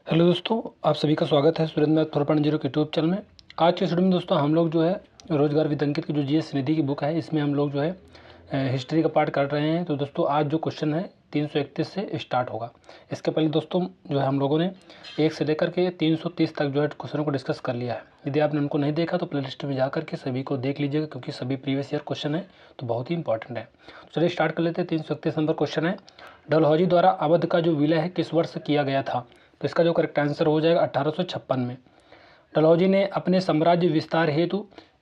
Hello दोस्तों, आप सभी का स्वागत है सुरेंद्र मैथ 4.0 के यूट्यूब चैनल में। आज के वीडियो में दोस्तों हम लोग जो है रोजगार विद्यांकित की जो जीएस निधि की बुक है इसमें हम लोग जो है हिस्ट्री का पार्ट कर रहे हैं। तो दोस्तों आज जो क्वेश्चन है 331 से स्टार्ट होगा। इसके पहले दोस्तों जो है हम लोगों ने 1 से लेकर के 330 तक जो है क्वेश्चनों को डिस्कस कर लिया है। यदि आपने उनको नहीं देखा तो प्ले लिस्ट में जा करके सभी को देख लीजिएगा, क्योंकि सभी प्रीवियस ईयर क्वेश्चन है तो बहुत ही इंपॉर्टेंट है। तो चलिए स्टार्ट कर लेते हैं। 331 नंबर क्वेश्चन है, डलहौजी द्वारा अवध का जो विलय है किस वर्ष किया गया था? तो इसका जो करेक्ट आंसर हो जाएगा 1856 में। डलहौजी ने अपने साम्राज्य विस्तार हेतु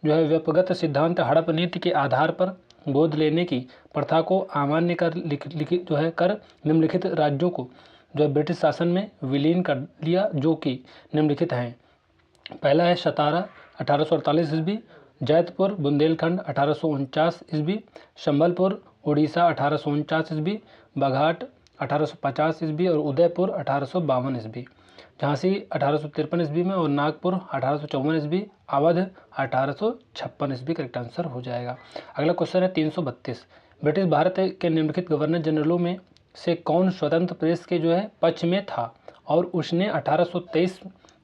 जो है व्यक्तिगत सिद्धांत हड़प नीति के आधार पर गोद लेने की प्रथा को अमान्य कर निम्नलिखित राज्यों को जो है ब्रिटिश शासन में विलीन कर लिया, जो कि निम्नलिखित हैं। पहला है सतारा 1848 ईस्वी, जैतपुर बुंदेलखंड 1849 ईस्वी, संबलपुर उड़ीसा 1849 ईस्वी, बाघाट 1850 ईस्वी और उदयपुर 1852 ईस्वी, झांसी 1853 ईस्वी में और नागपुर 1854 ईस्वी, अवध 1856 ईस्वी करेक्ट आंसर हो जाएगा। अगला क्वेश्चन है 332, ब्रिटिश भारत के निम्नलिखित गवर्नर जनरलों में से कौन स्वतंत्र प्रेस के जो है पक्ष में था और उसने 1823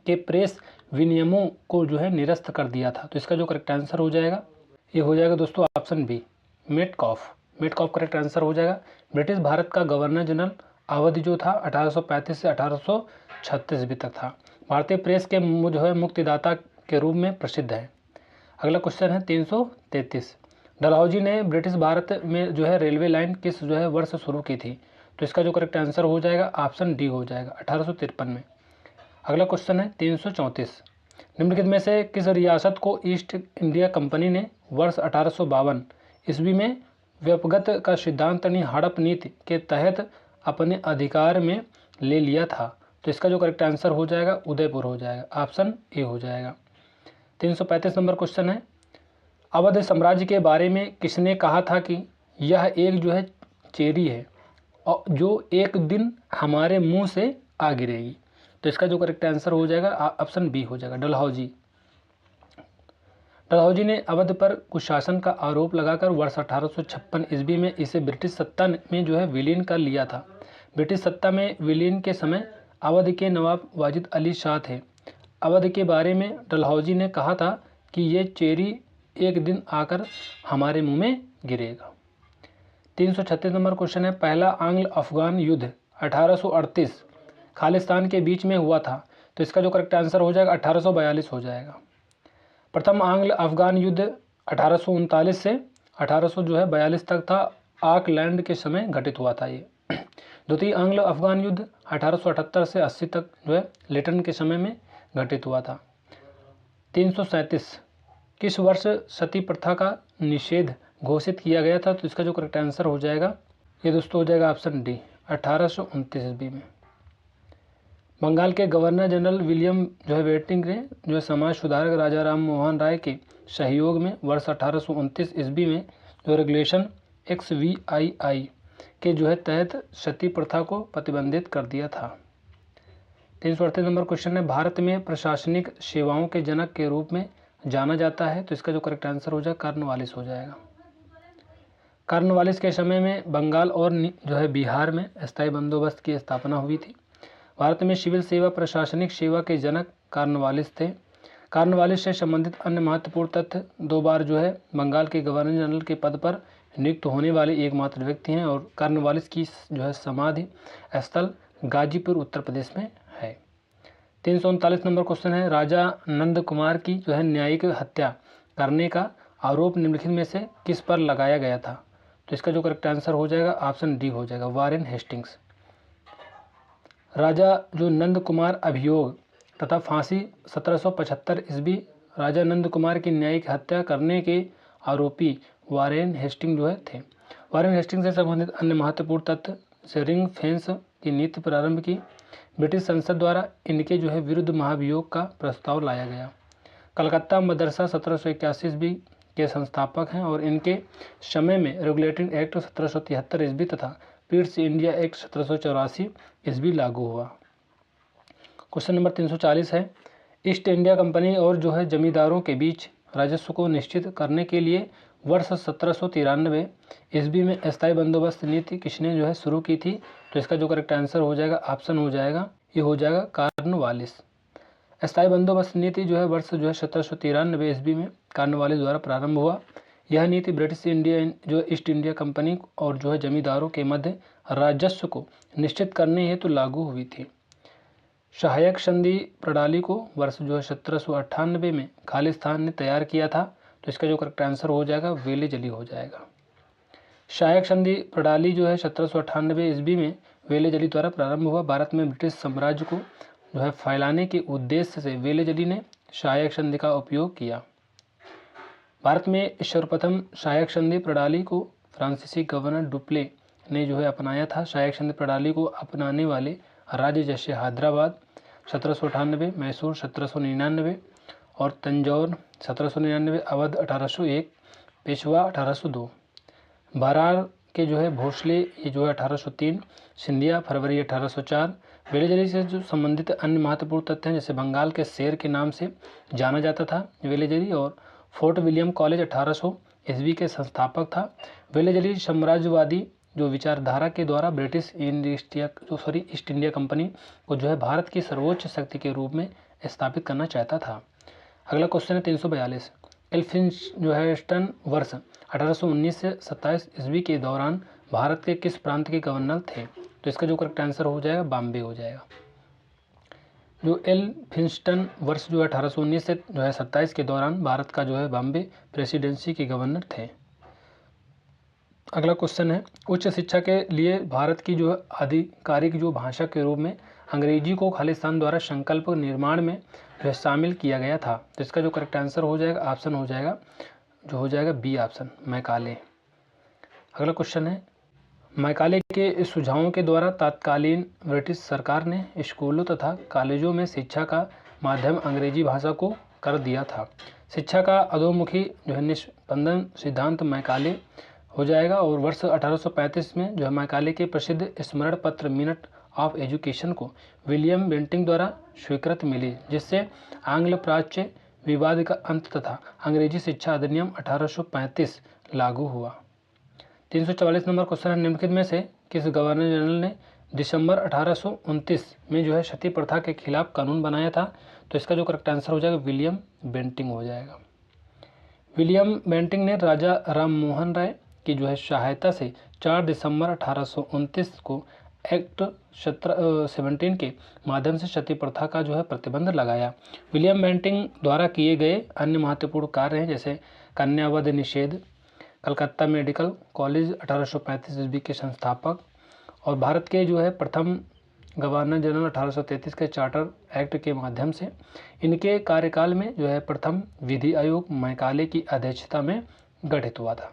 के प्रेस विनियमों को जो है निरस्त कर दिया था? तो इसका जो करेक्ट आंसर हो जाएगा ये हो जाएगा दोस्तों option B, Metcalf correct answer हो जाएगा। ब्रिटिश भारत का गवर्नर जनरल अवधि जो था 1835 से 1836 ईस्वी तक था। भारतीय प्रेस के जो है मुक्तिदाता के रूप में प्रसिद्ध है। अगला क्वेश्चन है 333, डलहौजी ने ब्रिटिश भारत में जो है रेलवे लाइन किस जो है वर्ष शुरू की थी? तो इसका जो करेक्ट आंसर हो जाएगा ऑप्शन डी हो जाएगा 1853 में। अगला क्वेश्चन है 334, निम्नलिखित में से किस रियासत को ईस्ट इंडिया कंपनी ने वर्ष 1852 ईस्वी में व्यक्तिगत का सिद्धांत हड़प नीति के तहत अपने अधिकार में ले लिया था? तो इसका जो करेक्ट आंसर हो जाएगा उदयपुर हो जाएगा, ऑप्शन ए हो जाएगा। 335 नंबर क्वेश्चन है, अवध साम्राज्य के बारे में किसने कहा था कि यह एक जो है चेरी है और जो एक दिन हमारे मुंह से आ गिरेगी? तो इसका जो करेक्ट आंसर हो जाएगा ऑप्शन बी हो जाएगा, डलहौजी ने अवध पर कुशासन का आरोप लगाकर वर्ष 1856 ईस्वी में इसे ब्रिटिश सत्ता में जो है विलीन कर लिया था। ब्रिटिश सत्ता में विलीन के समय अवध के नवाब वाजिद अली शाह थे। अवध के बारे में डलहौजी ने कहा था कि ये चेरी एक दिन आकर हमारे मुंह में गिरेगा। 336 नंबर क्वेश्चन है, पहला आंग्ल अफगान युद्ध 1838 खालिस्तान के बीच में हुआ था? तो इसका जो करेक्ट आंसर हो जाएगा 1842 हो जाएगा। प्रथम आंग्ल अफगान युद्ध 1839 से 1842 तक था, आकलैंड के समय घटित हुआ था ये। द्वितीय आंग्ल अफगान युद्ध 1878 से 80 तक जो है लेटन के समय में घटित हुआ था। 337, किस वर्ष सती प्रथा का निषेध घोषित किया गया था? तो इसका जो करेक्ट आंसर हो जाएगा ये दोस्तों हो जाएगा ऑप्शन डी 1829 ईस्वी में। बंगाल के गवर्नर जनरल विलियम जो है वेटिंग ने जो है समाज सुधारक राजा राम मोहन राय के सहयोग में वर्ष 1829 ईस्वी में जो रेगुलेशन XVII के जो है तहत सती प्रथा को प्रतिबंधित कर दिया था। 338 नंबर क्वेश्चन है, भारत में प्रशासनिक सेवाओं के जनक के रूप में जाना जाता है? तो इसका जो करेक्ट आंसर हो जाएगा कार्नवालिस हो जाएगा। कार्नवालिस के समय में बंगाल और जो है बिहार में स्थायी बंदोबस्त की स्थापना हुई थी। भारत में सिविल सेवा प्रशासनिक सेवा के जनक कार्नवालिस थे। कार्नवालिस से संबंधित अन्य महत्वपूर्ण तथ्य, 2 बार जो है बंगाल के गवर्नर जनरल के पद पर नियुक्त होने वाले एकमात्र व्यक्ति हैं और कार्नवालिस की जो है समाधि स्थल गाजीपुर उत्तर प्रदेश में है। 339 नंबर क्वेश्चन है, राजा नंद कुमार की जो है न्यायिक हत्या करने का आरोप निम्नलिखित में से किस पर लगाया गया था? तो इसका जो करेक्ट आंसर हो जाएगा ऑप्शन डी हो जाएगा, वारेन हेस्टिंग्स। राजा जो नंद कुमार अभियोग तथा फांसी 1775 ईस्वी राजा नंद कुमार की न्यायिक हत्या करने के आरोपी वारेन हेस्टिंग जो है थे। वारेन हेस्टिंग से संबंधित अन्य महत्वपूर्ण तथ्य से रिंग फेंस की नीति प्रारंभ की। ब्रिटिश संसद द्वारा इनके जो है विरुद्ध महाभियोग का प्रस्ताव लाया गया। कलकत्ता मदरसा 1781 ईस्वी के संस्थापक हैं और इनके समय में रेगुलेटिंग एक्ट 1773 ईस्वी तथा पीट्स इंडिया एक्ट 1784 ईस्वी लागू हुआ। क्वेश्चन नंबर 340 है, ईस्ट इंडिया कंपनी और जो है जमींदारों के बीच राजस्व को निश्चित करने के लिए वर्ष 1793 ईस्वी में अस्थायी बंदोबस्त नीति किसने जो है शुरू की थी? तो इसका जो करेक्ट आंसर हो जाएगा ऑप्शन हो जाएगा ये हो जाएगा कॉर्नवालिस। स्थायी बंदोबस्त नीति जो है वर्ष जो है 1793 ईस्वी में कॉर्नवालिस द्वारा प्रारंभ हुआ। यह नीति ब्रिटिश इंडिया जो ईस्ट इंडिया कंपनी और जो है जमींदारों के मध्य राजस्व को निश्चित करने हेतु लागू हुई थी। सहायक संधि प्रणाली को वर्ष जो है 1798 में खालिस्तान ने तैयार किया था। तो इसका जो करेक्ट आंसर हो जाएगा वेलेजली हो जाएगा। सहायक संधि प्रणाली जो है 1798 ईस्वी में वेलेजली द्वारा प्रारंभ हुआ। भारत में ब्रिटिश साम्राज्य को जो है फैलाने के उद्देश्य से वेलेजली ने सहायक संधि का उपयोग किया। भारत में सर्वप्रथम सहायक संधि प्रणाली को फ्रांसीसी गवर्नर डुप्ले ने जो है अपनाया था। सहायक संधि प्रणाली को अपनाने वाले राज्य जैसे हैदराबाद 1798, मैसूर 1799 और तंजौर 1799, अवध 1801, पेशवा 1802, बरार के जो है भोसले ये जो है 1803, सिंधिया फरवरी 1804। वेलेजली से जो संबंधित अन्य महत्वपूर्ण तथ्य हैं जैसे बंगाल के शेर के नाम से जाना जाता था वेलेजली, और फोर्ट विलियम कॉलेज 1800 ईस्वी के संस्थापक था। वेलेजली साम्राज्यवादी जो विचारधारा के द्वारा ब्रिटिश ईस्ट इंडिया कंपनी को जो है भारत की सर्वोच्च शक्ति के रूप में स्थापित करना चाहता था। अगला क्वेश्चन है 342। एल्फिंस्टन वर्ष 1819 से 27 ईस्वी के दौरान भारत के किस प्रांत के गवर्नर थे? तो इसका जो करेक्ट आंसर हो जाएगा बॉम्बे हो जाएगा। जो एल्फिंस्टन वर्ष जो है 1819 से जो है 27 के दौरान भारत का जो है बॉम्बे प्रेसिडेंसी के गवर्नर थे। अगला क्वेश्चन है उच्च शिक्षा के लिए भारत की जो आधिकारिक जो भाषा के रूप में अंग्रेजी को खालिस्तान द्वारा संकल्प निर्माण में जो शामिल किया गया था। तो इसका जो करेक्ट आंसर हो जाएगा ऑप्शन हो जाएगा जो हो जाएगा बी ऑप्शन मैकाले। अगला क्वेश्चन है मैकाले के सुझावों के द्वारा तत्कालीन ब्रिटिश सरकार ने स्कूलों तथा कॉलेजों में शिक्षा का माध्यम अंग्रेजी भाषा को कर दिया था। शिक्षा का अधोमुखी जो है निष्पंदन सिद्धांत मैकाले हो जाएगा। और वर्ष 1835 में जो है मैकाले के प्रसिद्ध स्मरण पत्र मिनट ऑफ एजुकेशन को विलियम बेंटिंग द्वारा स्वीकृत मिली, जिससे आंग्ल प्राच्य विवाद का अंत तथा अंग्रेजी शिक्षा अधिनियम 1835 लागू हुआ। 344 नंबर क्वेश्चन है निम्नलिखित में से किस गवर्नर जनरल ने दिसंबर 1829 में जो है सती प्रथा के खिलाफ कानून बनाया था? तो इसका जो करेक्ट आंसर हो जाएगा विलियम बेंटिंग हो जाएगा। विलियम बेंटिंग ने राजा राम मोहन राय की जो है सहायता से 4 दिसंबर 1829 को एक्ट 17 के माध्यम से सती प्रथा का जो है प्रतिबंध लगाया। विलियम बेंटिंग द्वारा किए गए अन्य महत्वपूर्ण कार्य हैं जैसे कन्यावध निषेध, कलकत्ता मेडिकल कॉलेज 1835 ईस्वी के संस्थापक, और भारत के जो है प्रथम गवर्नर जनरल 1833 के चार्टर एक्ट के माध्यम से। इनके कार्यकाल में जो है प्रथम विधि आयोग मैकाले की अध्यक्षता में गठित हुआ था।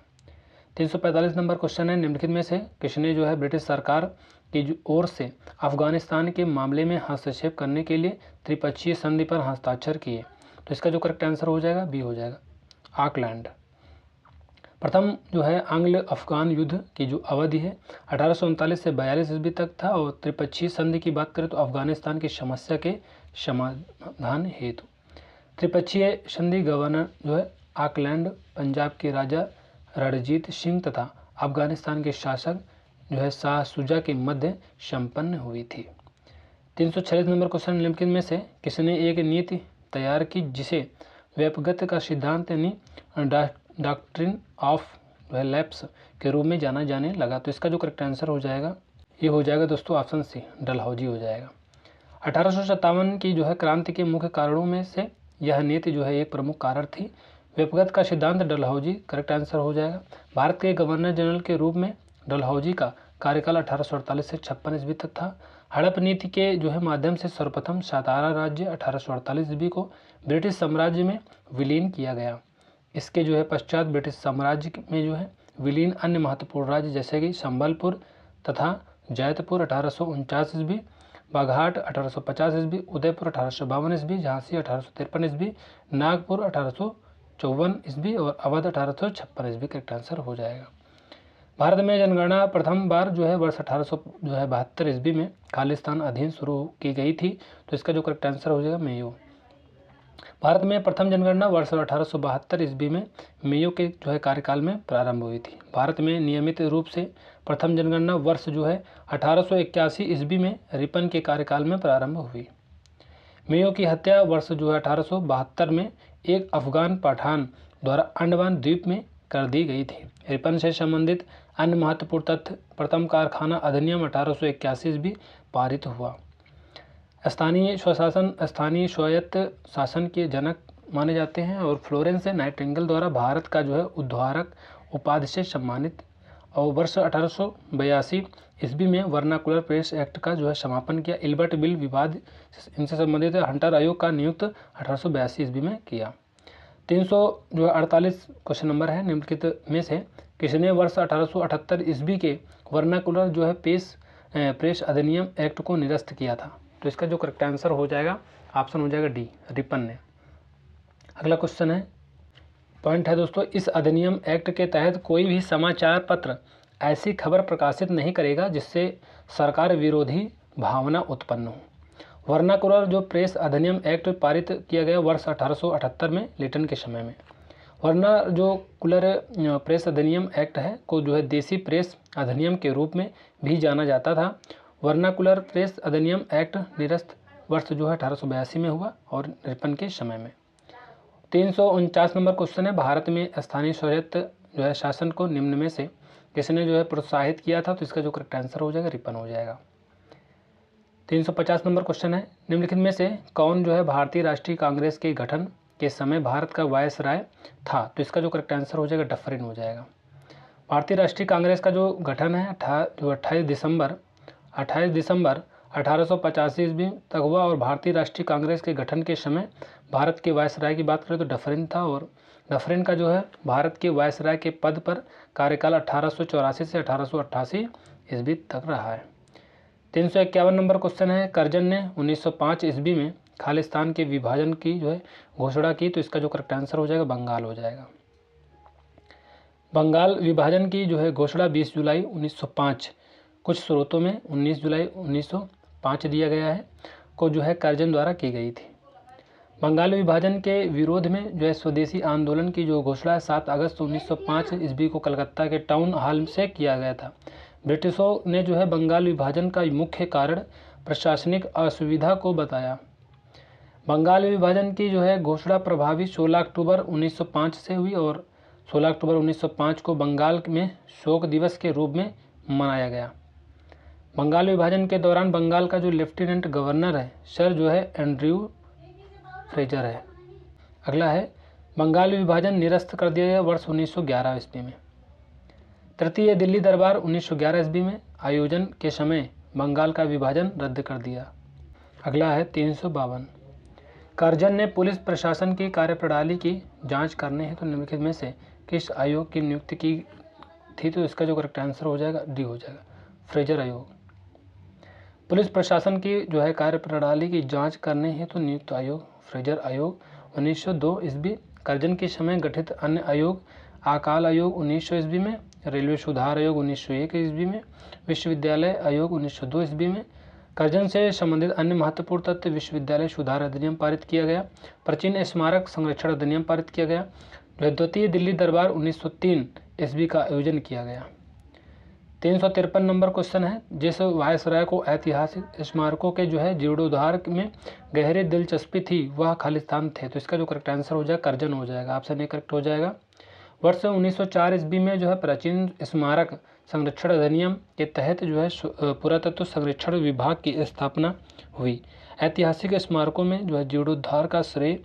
345 नंबर क्वेश्चन है निम्नलिखित में से किसने जो है ब्रिटिश सरकार की ओर से अफगानिस्तान के मामले में हस्तक्षेप करने के लिए त्रिपक्षीय संधि पर हस्ताक्षर किए? तो इसका जो करेक्ट आंसर हो जाएगा बी हो जाएगा ऑकलैंड। प्रथम जो है आंग्ल अफगान युद्ध की जो अवधि है 1839 से 42 ईस्वी तक था। और त्रिपक्षीय संधि की बात करें तो अफगानिस्तान की समस्या के समाधान हेतु त्रिपक्षीय संधि गवर्नर जो है ऑकलैंड, पंजाब के राजा रणजीत सिंह तथा अफगानिस्तान के शासक जो है शाह शुजा के मध्य संपन्न हुई थी। 346 नंबर क्वेश्चन निम्नलिखित में से किसने एक नीति तैयार की जिसे व्यापगत का सिद्धांत यानी डॉक्ट्रिन ऑफ लैप्स के रूप में जाना जाने लगा? तो इसका जो करेक्ट आंसर हो जाएगा ये हो जाएगा दोस्तों ऑप्शन सी डलहौजी हो जाएगा। 1857 की जो है क्रांति के मुख्य कारणों में से यह नीति जो है एक प्रमुख कारण थी। व्यापगत का सिद्धांत डलहौजी करेक्ट आंसर हो जाएगा। भारत के गवर्नर जनरल के रूप में डलहौजी का कार्यकाल 1848 से 56 ईस्वी तक था। हड़प नीति के जो है माध्यम से सर्वप्रथम सातारा राज्य 1848 ईस्वी को ब्रिटिश साम्राज्य में विलीन किया गया। इसके जो है पश्चात ब्रिटिश साम्राज्य में जो है विलीन अन्य महत्वपूर्ण राज्य जैसे कि संबलपुर तथा जैतपुर 1849 ईस्वी, बाघाट 1850 ईस्वी, उदयपुर 1852 ईस्वी, झांसी 1853 ईस्वी, नागपुर 1854 ईस्वी और अवध 1856 ईस्वी करेक्ट आंसर हो जाएगा। भारत में जनगणना प्रथम बार जो है वर्ष 1872 ईस्वी में खालिस्तान अधीन शुरू की गई थी। तो इसका जो करेक्ट आंसर हो जाएगा मेयो। भारत में प्रथम जनगणना वर्ष 1872 ईस्वी में मेयो के जो है कार्यकाल में प्रारंभ हुई थी। भारत में नियमित रूप से प्रथम जनगणना वर्ष जो है 1881 ईस्वी में रिपन के कार्यकाल में प्रारंभ हुई। मेयो की हत्या वर्ष जो है 1872 में एक अफगान पठान द्वारा अंडमान द्वीप में कर दी गई थी। रिपन से संबंधित अन्य महत्वपूर्ण तथ्य: प्रथम कारखाना अधिनियम 1881 ईस्वी पारित हुआ। स्थानीय स्वशासन स्थानीय स्वायत्त शासन के जनक माने जाते हैं और फ्लोरेंस नाइटिंगेल द्वारा भारत का जो है उद्धारक उपाधि से सम्मानित। और वर्ष 1882 ईस्वी में वर्नाकुलर प्रेस एक्ट का जो है समापन किया। इल्बर्ट बिल विवाद इनसे संबंधित हंटर आयोग का नियुक्त 1882 ईस्वी में किया। 348 क्वेश्चन नंबर है निम्नलिखित में से किसने वर्ष 1878 ईस्वी के वर्नाकुलर जो है प्रेस अधिनियम एक्ट को निरस्त किया था? तो इसका जो करेक्ट आंसर हो जाएगा ऑप्शन हो जाएगा डी, रिपन ने। अगला क्वेश्चन है, पॉइंट है दोस्तों, इस अधिनियम एक्ट के तहत कोई भी समाचार पत्र ऐसी खबर प्रकाशित नहीं करेगा जिससे सरकार विरोधी भावना उत्पन्न हो। वर्नाकुलर जो प्रेस अधिनियम एक्ट पारित किया गया वर्ष 1878 में लिटन के समय में। वरना जो कुलर प्रेस अधिनियम एक्ट है को जो है देसी प्रेस अधिनियम के रूप में भी जाना जाता था। वर्नाकुलर प्रेस अधिनियम एक्ट निरस्त वर्ष जो है 1882 में हुआ और रिपन के समय में। 349 नंबर क्वेश्चन है, भारत में स्थानीय स्वायत्त जो है शासन को निम्न में से किसने जो है प्रोत्साहित किया था? तो इसका जो करेक्ट आंसर हो जाएगा रिपन हो जाएगा। 350 नंबर क्वेश्चन है, निम्नलिखित में से कौन जो है भारतीय राष्ट्रीय कांग्रेस के गठन के समय भारत का वायसराय था? तो इसका जो करेक्ट आंसर हो जाएगा डफरिन हो जाएगा। भारतीय राष्ट्रीय कांग्रेस का जो गठन है जो 28 दिसंबर 1885 ईस्वी तक हुआ और भारतीय राष्ट्रीय कांग्रेस के गठन के समय भारत के वायसराय की बात करें तो डफरिन था और डफरिन का जो है भारत के वायसराय के पद पर कार्यकाल 1884 से 1888 ईस्वी तक रहा है। 351 नंबर क्वेश्चन है, करजन ने 1905 ईस्वी में खालिस्तान के विभाजन की जो है घोषणा की। तो इसका जो करेक्ट आंसर हो जाएगा बंगाल हो जाएगा। बंगाल विभाजन की जो है घोषणा 20 जुलाई 1905, कुछ स्रोतों में 19 जुलाई 1905 दिया गया है, को जो है करजन द्वारा की गई थी। बंगाल विभाजन के विरोध में जो है स्वदेशी आंदोलन की जो घोषणा 7 अगस्त 1905 ईस्वी को कलकत्ता के टाउन हॉल से किया गया था। ब्रिटिशों ने जो है बंगाल विभाजन का मुख्य कारण प्रशासनिक असुविधा को बताया। बंगाल विभाजन की जो है घोषणा प्रभावी 16 अक्टूबर 1905 से हुई और 16 अक्टूबर 1905 को बंगाल में शोक दिवस के रूप में मनाया गया। बंगाल विभाजन के दौरान बंगाल का जो लेफ्टिनेंट गवर्नर है सर जो है एंड्रयू फ्रेजर है। अगला है, बंगाल विभाजन निरस्त कर दिया गया वर्ष 1911 ईस्वी में। तृतीय दिल्ली दरबार 1911 ईस्वी में आयोजन के समय बंगाल का विभाजन रद्द कर दिया। अगला है 352, करजन ने पुलिस प्रशासन की कार्यप्रणाली की जांच करने हेतु निम्नलिखित में से किस आयोग की नियुक्ति की थी? तो इसका जो करेक्ट आंसर हो जाएगा डी हो जाएगा, फ्रेजर आयोग। पुलिस प्रशासन की जो है कार्यप्रणाली की जांच करने हेतु नियुक्त आयोग फ्रेजर आयोग 1902 ईस्वी। करजन के समय गठित अन्य आयोग अकाल आयोग 1900 ईस्वी में, रेलवे सुधार आयोग 1901 ईस्वी में, विश्वविद्यालय आयोग 1902 ईस्वी में। करजन से संबंधित अन्य महत्वपूर्ण तथ्य: विश्वविद्यालय सुधार अधिनियम पारित किया गया, प्राचीन स्मारक संरक्षण अधिनियम पारित किया गया, द्वितीय दिल्ली दरबार 1903 ईस्वी का आयोजन किया गया। 353 नंबर क्वेश्चन है, जिस वायसराय को ऐतिहासिक स्मारकों के जो है जीर्णोद्धार में गहरी दिलचस्पी थी वह खालिस्तान थे। तो इसका जो करेक्ट आंसर हो जाएगा करजन हो जाएगा, ऑप्शन ए करेक्ट हो जाएगा। वर्ष 1904 ईस्वी में जो है प्राचीन स्मारक संरक्षण अधिनियम के तहत जो है पुरातत्व संरक्षण विभाग की स्थापना हुई। ऐतिहासिक स्मारकों में जो है जीर्णोद्धार का श्रेय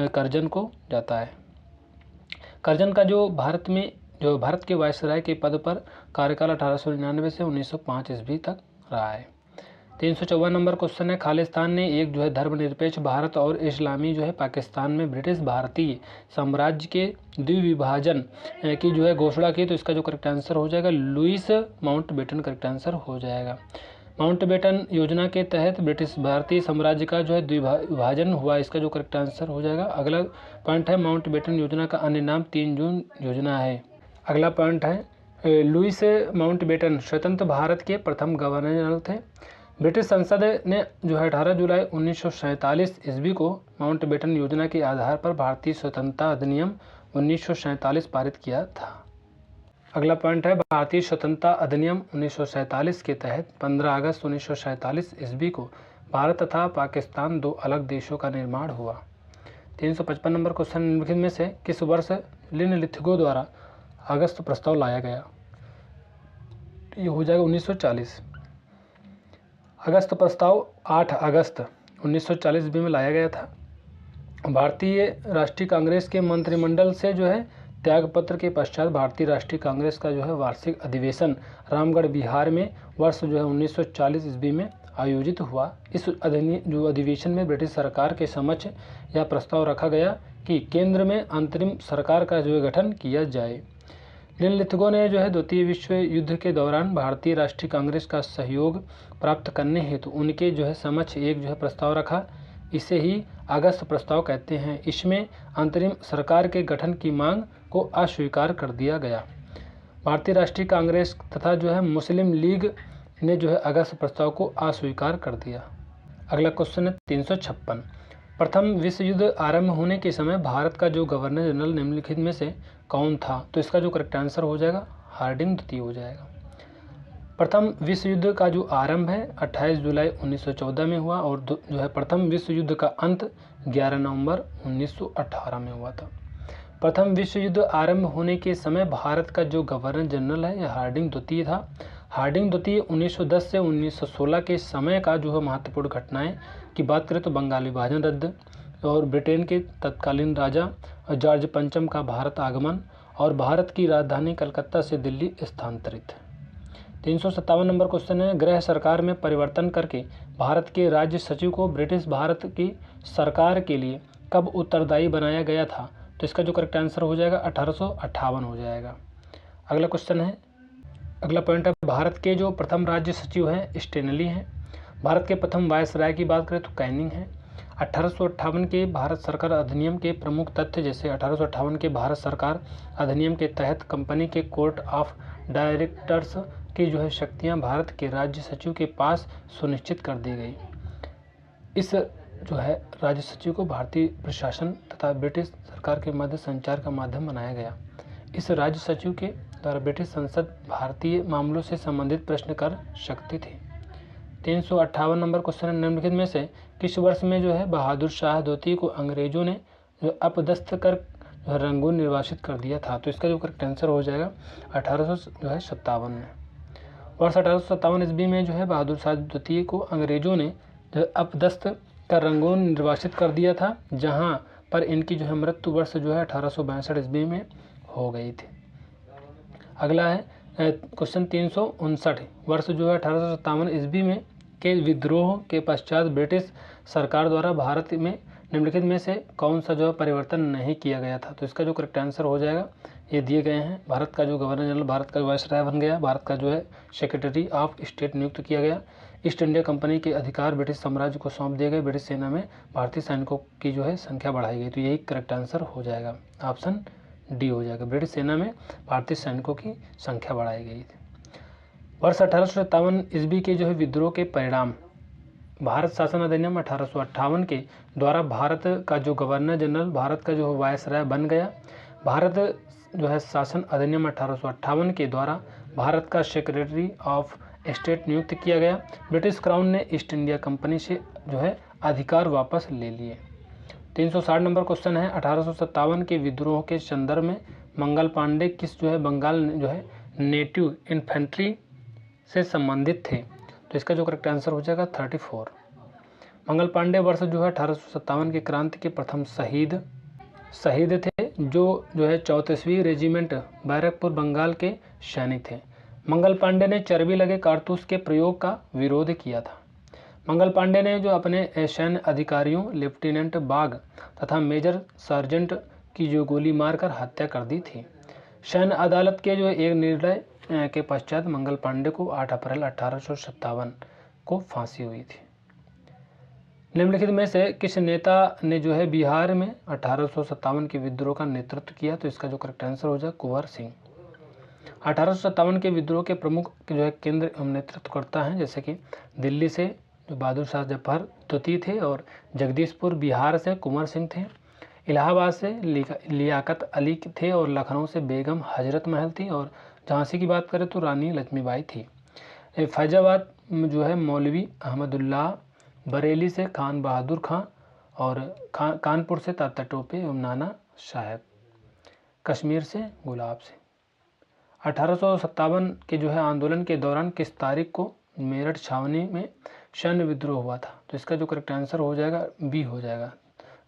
करजन को जाता है। करजन का जो भारत के वायसराय के पद पर कार्यकाल 1899 से 1905 ईस्वी तक रहा है। 354 नंबर क्वेश्चन है, खालिस्तान ने एक जो है धर्मनिरपेक्ष भारत और इस्लामी जो है पाकिस्तान में ब्रिटिश भारतीय साम्राज्य के द्विविभाजन की जो है घोषणा की। तो इसका जो करेक्ट आंसर हो जाएगा लुईस माउंटबेटन करेक्ट आंसर हो जाएगा। माउंटबेटन योजना के तहत ब्रिटिश भारतीय साम्राज्य का जो है द्विविभाजन हुआ, इसका जो करेक्ट आंसर हो जाएगा। अगला पॉइंट है, माउंटबेटन योजना का अन्य नाम 3 जून योजना है। अगला पॉइंट है, लुईस माउंटबेटन स्वतंत्र भारत के प्रथम गवर्नर जनरल थे। ब्रिटिश संसद ने जो है 18 जुलाई 1947 ईस्वी को माउंटबेटन योजना के आधार पर भारतीय स्वतंत्रता अधिनियम 1947 पारित किया था। अगला पॉइंट है, भारतीय स्वतंत्रता अधिनियम 1947 के तहत 15 अगस्त 1947 ईस्वी को भारत तथा पाकिस्तान दो अलग देशों का निर्माण हुआ। 355 नंबर क्वेश्चन, निम्नलिखित में से किस वर्ष लिनलिथिगो द्वारा अगस्त प्रस्ताव लाया गया? ये हो जाएगा 1940। अगस्त प्रस्ताव 8 अगस्त 1940 ईस्वी में लाया गया था। भारतीय राष्ट्रीय कांग्रेस के मंत्रिमंडल से जो है त्यागपत्र के पश्चात भारतीय राष्ट्रीय कांग्रेस का जो है वार्षिक अधिवेशन रामगढ़ बिहार में वर्ष जो है 1940 ईस्वी में आयोजित हुआ। इस अधिवेशन में ब्रिटिश सरकार के समक्ष यह प्रस्ताव रखा गया कि केंद्र में अंतरिम सरकार का जो है गठन किया जाए। लिनलिथिगो ने जो है द्वितीय विश्व युद्ध के दौरान भारतीय राष्ट्रीय कांग्रेस का सहयोग प्राप्त करने हेतु उनके जो है समक्ष एक जो है प्रस्ताव रखा। इसे ही अगस्त प्रस्ताव कहते हैं। इसमें अंतरिम सरकार के गठन की मांग को अस्वीकार कर दिया गया। भारतीय राष्ट्रीय कांग्रेस तथा जो है मुस्लिम लीग ने जो है अगस्त प्रस्ताव को अस्वीकार कर दिया। अगला क्वेश्चन है 356, प्रथम विश्व युद्ध आरंभ होने के समय भारत का जो गवर्नर जनरल निम्नलिखित में से कौन था? तो इसका जो करेक्ट आंसर हो जाएगा हार्डिंग द्वितीय हो जाएगा। प्रथम विश्व युद्ध का जो आरंभ है 28 जुलाई 1914 में हुआ और जो है प्रथम विश्व युद्ध का अंत 11 नवंबर 1918 में हुआ था। प्रथम विश्व युद्ध आरंभ होने के समय भारत का जो गवर्नर जनरल है यह हार्डिंग द्वितीय था। हार्डिंग द्वितीय 1910 से 1916 के समय का जो है महत्वपूर्ण घटनाएं की बात करें तो बंगाल विभाजन रद्द और ब्रिटेन के तत्कालीन राजा जॉर्ज पंचम का भारत आगमन और भारत की राजधानी कलकत्ता से दिल्ली स्थानांतरित। 357 नंबर क्वेश्चन है, गृह सरकार में परिवर्तन करके भारत के राज्य सचिव को ब्रिटिश भारत की सरकार के लिए कब उत्तरदायी बनाया गया था? तो इसका जो करेक्ट आंसर हो जाएगा 1858 हो जाएगा। अगला क्वेश्चन है, अगला पॉइंट है, भारत के जो प्रथम राज्य सचिव हैं स्टेनली हैं। भारत के प्रथम वायसराय की बात करें तो कैनिंग है। 1858 के भारत सरकार अधिनियम के प्रमुख तथ्य जैसे 1858 के भारत सरकार अधिनियम के तहत कंपनी के कोर्ट ऑफ डायरेक्टर्स की जो है शक्तियां भारत के राज्य सचिव के पास सुनिश्चित कर दी गई। इस जो है राज्य सचिव को भारतीय प्रशासन तथा ब्रिटिश सरकार के मध्य संचार का माध्यम बनाया गया। इस राज्य सचिव के द्वारा ब्रिटिश संसद भारतीय मामलों से संबंधित प्रश्न कर सकती थी। 358 नंबर क्वेश्चन, निम्नलिखित में से किस वर्ष में जो है बहादुर शाह द्वितीय को अंग्रेजों ने जो अपदस्थ कर रंगून निर्वासित कर दिया था? तो इसका जो करेक्ट आंसर हो जाएगा 1857 में। वर्ष 1857 ईस्वी में जो है बहादुर शाह द्वितीय को अंग्रेजों ने जो अपदस्थ कर रंगून निर्वासित कर दिया था, जहां पर इनकी जो है मृत्यु वर्ष जो है 1862 ईस्वी में हो गई थी। अगला है क्वेश्चन 359, वर्ष जो है 1857 ईस्वी में के विद्रोह के पश्चात ब्रिटिश सरकार द्वारा भारत में निम्नलिखित में से कौन सा जो है परिवर्तन नहीं किया गया था? तो इसका जो करेक्ट आंसर हो जाएगा ये दिए गए हैं। भारत का जो गवर्नर जनरल भारत का वायसराय बन गया, भारत का जो है सेक्रेटरी ऑफ स्टेट नियुक्त किया गया, ईस्ट इंडिया कंपनी के अधिकार ब्रिटिश साम्राज्य को सौंप दिए गए, ब्रिटिश सेना में भारतीय सैनिकों की जो है संख्या बढ़ाई गई। तो यही करेक्ट आंसर हो जाएगा, ऑप्शन डी हो जाएगा, ब्रिटिश सेना में भारतीय सैनिकों की संख्या बढ़ाई गई थी। वर्ष 1857 ईस्वी के जो है विद्रोह के परिणाम, भारत शासन अधिनियम 1858 के द्वारा भारत का जो गवर्नर जनरल भारत का जो वायसराय बन गया। भारत जो है शासन अधिनियम 1858 के द्वारा भारत का सेक्रेटरी ऑफ स्टेट नियुक्त किया गया। ब्रिटिश क्राउन ने ईस्ट इंडिया कंपनी से जो है अधिकार वापस ले लिए। 360 नंबर क्वेश्चन है, 1857 के विद्रोह के संदर्भ में मंगल पांडे किस जो है बंगाल जो है नेटिव इन्फेंट्री से संबंधित थे? तो इसका जो करेक्ट आंसर हो जाएगा 34। मंगल पांडे वर्ष जो है 1857 के क्रांति के प्रथम शहीद थे, जो है 34वीं रेजिमेंट बैरकपुर बंगाल के सैनिक थे। मंगल पांडे ने चर्बी लगे कारतूस के प्रयोग का विरोध किया था। मंगल पांडे ने जो अपने सैन्य अधिकारियों लेफ्टिनेंट बाग तथा मेजर सार्जेंट की जो गोली मारकर हत्या कर दी थी। सैन्य अदालत के जो एक निर्णय के पश्चात मंगल पांडे को 8 अप्रैल 1857 को फांसी हुई थी। निम्नलिखित में से किस नेता ने जो है बिहार में 1857 के विद्रोह का नेतृत्व किया? तो इसका जो करेक्ट आंसर हो जाए कुंवर सिंह। 1857 के विद्रोह के प्रमुख जो है केंद्र नेतृत्व करता है, जैसे कि दिल्ली से जो बहादुर शाह जफर द्वितीय थे, और जगदीशपुर बिहार से कुंवर सिंह थे, इलाहाबाद से लियाकत अली थे, और लखनऊ से बेगम हजरत महल थी, और झांसी की बात करें तो रानी लक्ष्मीबाई थी। फैजाबाद जो है मौलवी अहमदुल्लाह, बरेली से खान बहादुर खां, और कानपुर से तात्या टोपे एवं नाना साहब, कश्मीर से गुलाब सिंह। 1857 के जो है आंदोलन के दौरान किस तारीख को मेरठ छावनी में सैन्य विद्रोह हुआ था? तो इसका जो करेक्ट आंसर हो जाएगा बी हो जाएगा,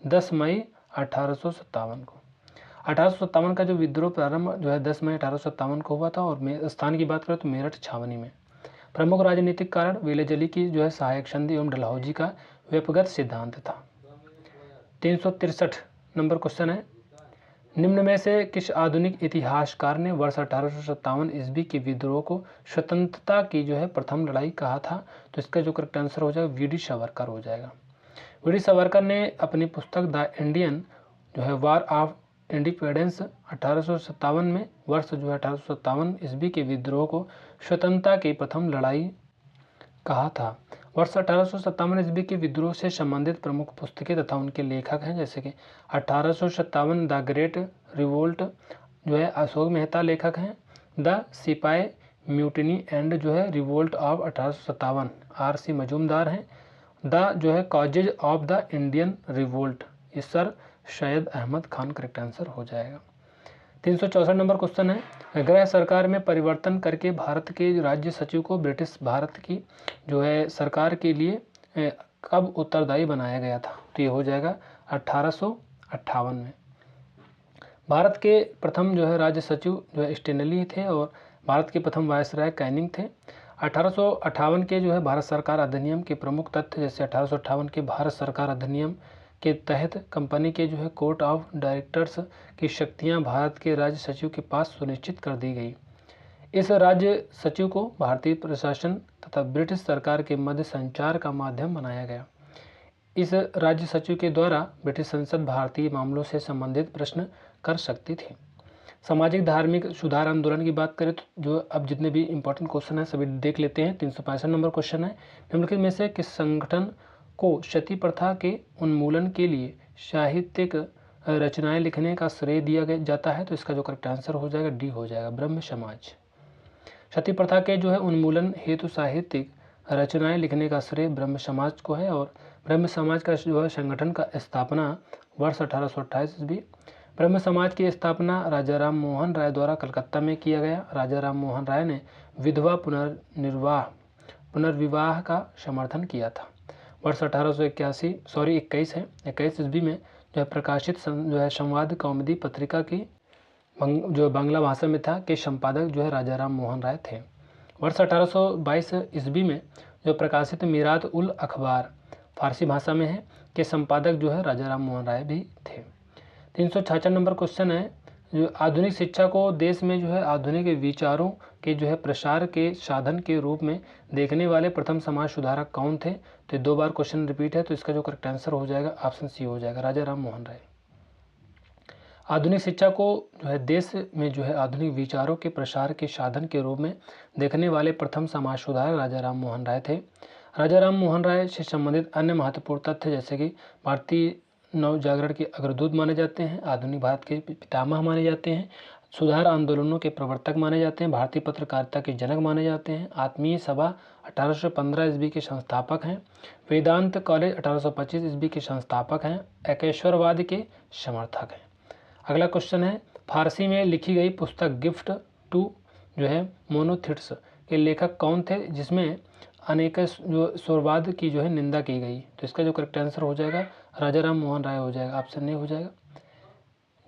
10 मई 1857 को। 1857 का जो विद्रोह प्रारंभ जो है 10 मई 1857 को हुआ था, और स्थान की बात करें तो मेरठ छावनी में। प्रमुख राजनीतिक कारण विलेजली की जो है सहायक संधि एवं डलहौजी का व्यपगत सिद्धांत था। 363 नंबर क्वेश्चन है, निम्न में से किस आधुनिक इतिहासकार ने वर्ष 1857 ईस्वी के विद्रोह को स्वतंत्रता की जो है प्रथम लड़ाई कहा था? तो इसका जो करेक्ट आंसर हो जाएगा वी डी सावरकर हो जाएगा। वी डी सावरकर ने अपनी पुस्तक द इंडियन जो है वार ऑफ इंडिपेंडेंस 1857 में वर्ष जो है 1857 ईस्वी के विद्रोह को स्वतंत्रता की प्रथम लड़ाई कहा था। वर्ष 1857 ईस्वी के विद्रोह से संबंधित प्रमुख पुस्तकें तथा उनके लेखक हैं, जैसे कि 1857 द ग्रेट रिवोल्ट जो है अशोक मेहता लेखक हैं, द सिपाही म्यूटिनी एंड जो है revolt of 1857 R C Majumdar हैं, द जो है causes of the Indian revolt ये sir Syed Ahmad Khan correct answer हो जाएगा। 364 नंबर क्वेश्चन है, गृह सरकार में परिवर्तन करके भारत के राज्य सचिव को ब्रिटिश भारत की जो है सरकार के लिए कब उत्तरदायी बनाया गया था? तो ये हो जाएगा 1858 में। भारत के प्रथम जो है राज्य सचिव जो है स्टेनली थे, और भारत के प्रथम वायसराय कैनिंग थे। 1858 के जो है भारत सरकार अधिनियम के प्रमुख तथ्य, जैसे 1858 के भारत सरकार अधिनियम के तहत कंपनी के जो है कोर्ट ऑफ डायरेक्टर्स की शक्तियां भारत के राज्य सचिव के पास सुनिश्चित कर दी गई। इस राज्य सचिव को भारतीय प्रशासन तथा ब्रिटिश सरकार के मध्य संचार का माध्यम बनाया गया। इस राज्य सचिव के द्वारा ब्रिटिश संसद भारतीय मामलों से संबंधित प्रश्न कर सकती थी। सामाजिक धार्मिक सुधार आंदोलन की बात करें तो जो अब जितने भी इंपॉर्टेंट क्वेश्चन है सभी देख लेते हैं। 365 नंबर क्वेश्चन है, निम्नलिखित में से किस संगठन को सती प्रथा के उन्मूलन के लिए साहित्यिक रचनाएं लिखने का श्रेय दिया जाता है? तो इसका जो करेक्ट आंसर हो जाएगा डी हो जाएगा, ब्रह्म समाज। सती प्रथा के जो है उन्मूलन हेतु साहित्यिक रचनाएं लिखने का श्रेय ब्रह्म समाज को है, और ब्रह्म समाज का जो है संगठन का स्थापना वर्ष 1828 ईस्वी। ब्रह्म समाज की स्थापना राजा राम मोहन राय द्वारा कलकत्ता में किया गया। राजा राम मोहन राय ने विधवा पुनर्विवाह का समर्थन किया था। वर्ष 21 ईस्वी में जो है प्रकाशित जो है संवाद कौमुदी पत्रिका की जो बांग्ला भाषा में था के संपादक जो है राजा राम मोहन राय थे। वर्ष 1822 ईस्वी में जो प्रकाशित मीरात उल अखबार फारसी भाषा में है के संपादक जो है राजा राम मोहन राय भी थे। 366 नंबर क्वेश्चन है, जो आधुनिक शिक्षा को देश में जो है आधुनिक विचारों के जो है प्रसार के साधन के रूप में देखने वाले प्रथम समाज सुधारक कौन थे? तो 2 बार क्वेश्चन रिपीट है, तो इसका जो करेक्ट आंसर हो जाएगा ऑप्शन सी हो जाएगा, राजा राम मोहन राय। आधुनिक शिक्षा को जो है देश में जो है आधुनिक विचारों के प्रसार के साधन के रूप में देखने वाले प्रथम समाज सुधारक राजा राम मोहन राय थे। राजा राम मोहन राय से संबंधित अन्य महत्वपूर्ण तथ्य, जैसे कि भारतीय नव जागरण के अग्रदूत माने जाते हैं, आधुनिक भारत के पितामह माने जाते हैं, सुधार आंदोलनों के प्रवर्तक माने जाते हैं, भारतीय पत्रकारिता के जनक माने जाते हैं, आत्मीय सभा 1815 ईस्वी के संस्थापक हैं, वेदांत कॉलेज 1825 ईस्वी के संस्थापक हैं, एकेश्वरवाद के समर्थक हैं। अगला क्वेश्चन है, फारसी में लिखी गई पुस्तक गिफ्ट टू जो है मोनोथिट्स के लेखक कौन थे, जिसमें अनेक जो स्वरवाद की जो है निंदा की गई? तो इसका जो करेक्ट आंसर हो जाएगा राजा राम मोहन राय हो जाएगा, ऑप्शन नहीं हो जाएगा।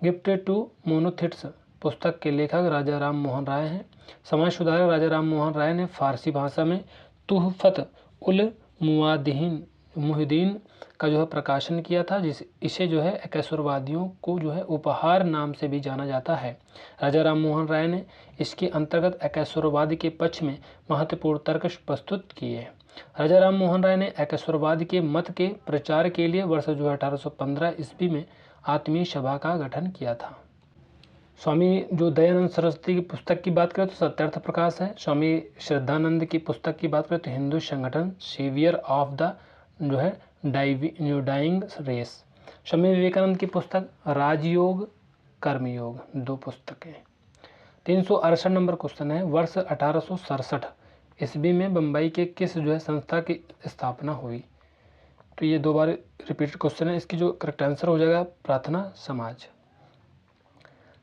गिफ्ट टू मोनोथिट्स पुस्तक के लेखक राजा राम मोहन राय हैं। समाज सुधारक राजा राम मोहन राय ने फारसी भाषा में तुहफत उल मुहिदीन का जो है प्रकाशन किया था, इसे जो है एकेश्वरवादियों को जो है उपहार नाम से भी जाना जाता है। राजा राम मोहन राय ने इसके अंतर्गत एकेश्वरवाद के पक्ष में महत्वपूर्ण तर्क प्रस्तुत किए। राजा राम मोहन राय ने एकेश्वरवाद के मत के प्रचार के लिए वर्ष जो 1815 ईस्वी में आत्मीय सभा का गठन किया था। स्वामी जो दयानंद सरस्वती की पुस्तक की बात करें तो सत्यार्थ प्रकाश है। स्वामी श्रद्धानंद की पुस्तक की बात करें तो हिंदू संगठन सेवियर ऑफ द जो है डाइंग रेस। स्वामी विवेकानंद की पुस्तक राजयोग कर्मयोग, 2 पुस्तकें। 368 नंबर क्वेश्चन है, वर्ष 1867 ईस्वी में बम्बई के किस जो है संस्था की स्थापना हुई? तो ये 2 बार रिपीटेड क्वेश्चन है। इसकी जो करेक्ट आंसर हो जाएगा प्रार्थना समाज।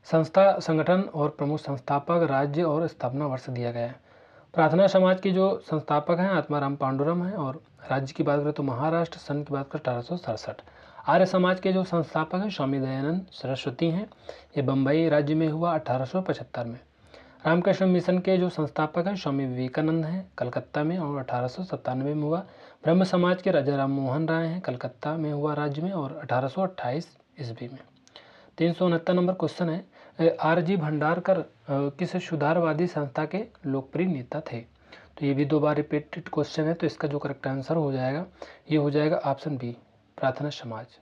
संस्था, संगठन और प्रमुख संस्थापक, राज्य और स्थापना वर्ष दिया गया है। प्रार्थना समाज के जो संस्थापक हैं आत्माराम पांडुरंग हैं, और राज्य की बात करें तो महाराष्ट्र, सन की बात करें 1867। आर्य समाज के जो संस्थापक हैं स्वामी दयानंद सरस्वती हैं, ये बम्बई राज्य में हुआ 1875 में। रामकृष्ण मिशन के जो संस्थापक हैं स्वामी विवेकानंद हैं, कलकत्ता में, और 1897 में हुआ। ब्रह्म समाज के राजा राम मोहन राय हैं, कलकत्ता में हुआ राज्य में, और 1828 ईस्वी में। 369 नंबर क्वेश्चन है, आरजी भंडारकर किस सुधारवादी संस्था के लोकप्रिय नेता थे? तो ये भी 2 बार रिपीटेड क्वेश्चन है, तो इसका जो करेक्ट आंसर हो जाएगा ये हो जाएगा ऑप्शन बी, प्रार्थना समाज।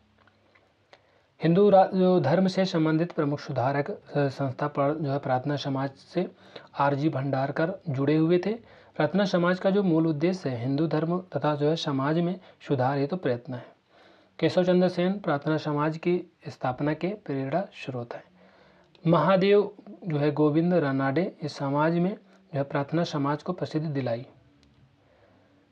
हिंदू जो धर्म से संबंधित प्रमुख सुधारक संस्था पर जो है प्रार्थना समाज से आरजी भंडारकर जुड़े हुए थे। प्रार्थना समाज का जो मूल उद्देश्य है हिंदू धर्म तथा जो है समाज में सुधार हेतु प्रयत्न है। केशव चंद्र सेन प्रार्थना समाज की स्थापना के प्रेरणा स्रोत है। महादेव जो है गोविंद रानाडे इस समाज में जो है प्रार्थना समाज को प्रसिद्धि दिलाई।